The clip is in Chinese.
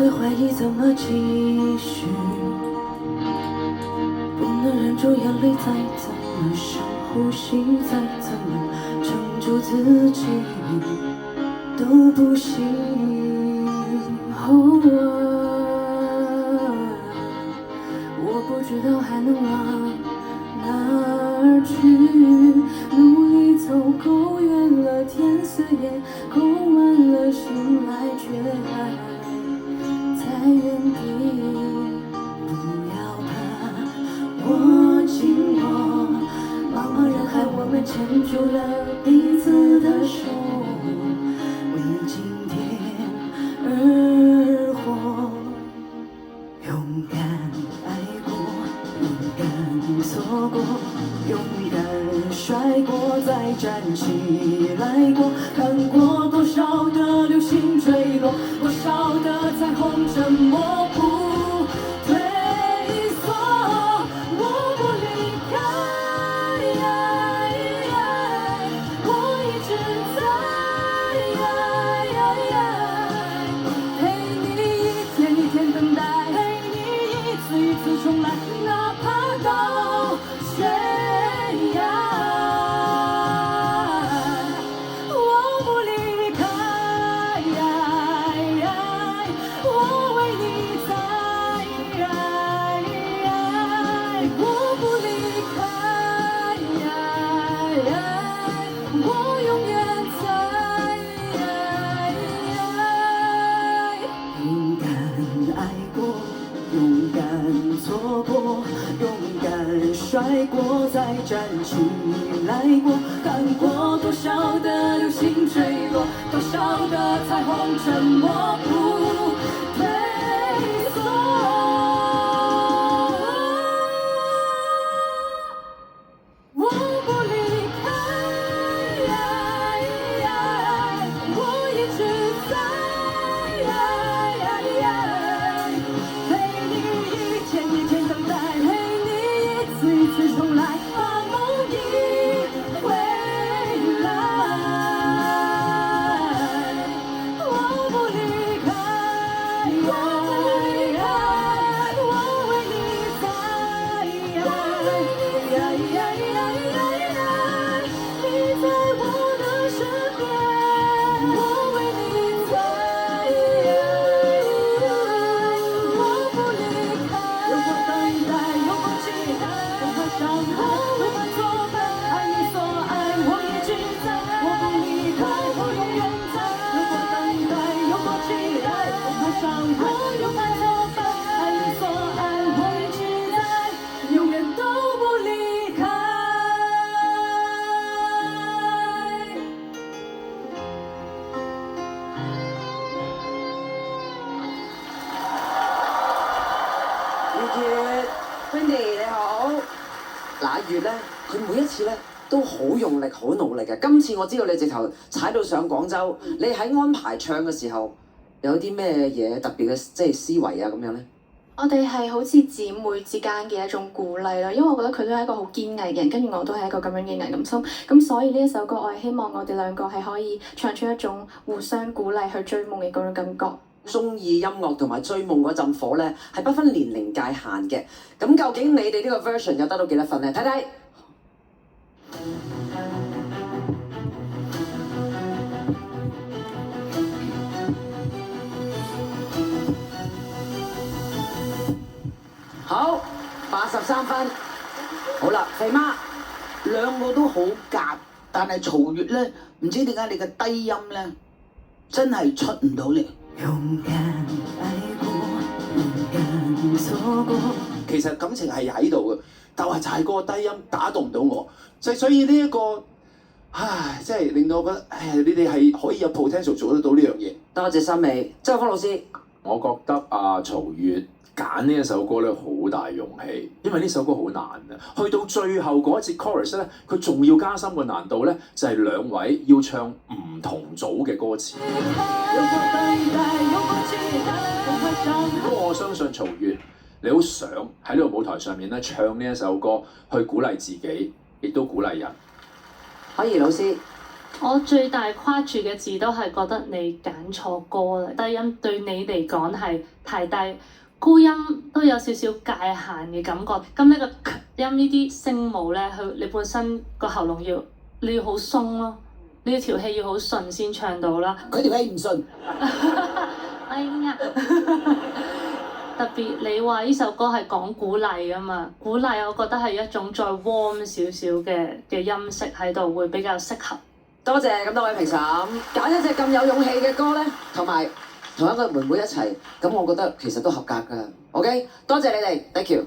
会怀疑怎么继续，不能忍住眼泪，再怎么深呼吸，再怎么撑住自己都不行。我不知道还能往哪儿去，努力走够远了，天色也够晚了，醒来却还在原地。不要怕，握紧我，茫茫人海，我们牵住了彼此的手，为今天而活。勇敢爱过，勇敢错过，勇敢摔过，再站起来过，看过多少的流星坠落，多少的彩虹沉默不退缩，我不离开，我一直在，陪你一天一天等待，陪你一次一次重来，哪怕到悬崖，我不离开，我为你在，我不离开，我永远在。勇敢爱过，勇敢错过，勇敢摔过，再站起来过，看过多少的流星坠落，多少的彩虹沉默不退缩，我不离开，我一直在，陪你一天一天等待，陪你一次一次重来，把梦一回来，我不离开，我为你在，你在我的身边，我为你在，我不离开。有过等待，有过期待，有过伤害，有过挫败，爱你所爱，我一直在，我不离开，我永远在。有过等待，有过期待，有过伤害，有过挫败，爱你所爱，我一直在，永遠都不離開。Wendy 你好，嗱阿月咧，佢每一次咧都好用力、好努力嘅。今次我知道你直頭踩到上廣州，你喺安排唱嘅時候有啲咩嘢特別嘅即係思維啊咁樣咧？我哋係好似姊妹之間嘅一種鼓勵啦，因為我覺得佢都係一個好堅毅嘅人，跟住我都係一個咁樣嘅毅咁心，咁所以呢一首歌我係希望我哋兩個係可以唱出一種互相鼓勵去追夢嘅嗰種感覺。中意音樂同埋追夢嗰陣火咧，係不分年齡界限嘅。咁究竟你哋呢個 version 又得到幾多分咧？睇睇。好，83分。好啦，肥媽，兩個都好夾，但係曹越咧，唔知點解你嘅低音咧，真係出唔到嚟。勇敢愛過，勇敢錯過。其實感情係喺度嘅，但係就係嗰個低音打動唔到我，所以呢一個，唉，即係令到我覺得，唉，你哋係可以有 potential 做得到呢樣嘢。多謝心美，周芳老師。我覺得阿曹越揀呢一首歌咧好大勇氣，因為呢首歌好難啊。去到最後嗰一節 chorus 咧，佢仲要加深個難度咧，就係兩位要唱唔同組嘅歌詞。不過我相信曹越，你好想喺呢個舞台上面咧唱呢一首歌，去鼓勵自己，亦都鼓勵人。可怡老師。我最大跨住嘅字都係覺得你揀錯歌啦，低音對你嚟講係太低，高音都有少少界限嘅感覺。咁呢個音呢啲聲母咧，你本身個喉嚨你要好鬆咯，你要條氣要好順先唱到啦。佢條氣唔順。哎呀！特別你話呢首歌係講鼓勵啊嘛，鼓勵我覺得係一種再 warm 少少嘅音色喺度會比較適合。多謝咁多位評審揀一隻咁有勇氣嘅歌咧，同埋同一個妹妹一齊，咁我覺得其實都合格㗎。OK， 多謝你哋 ，thank you。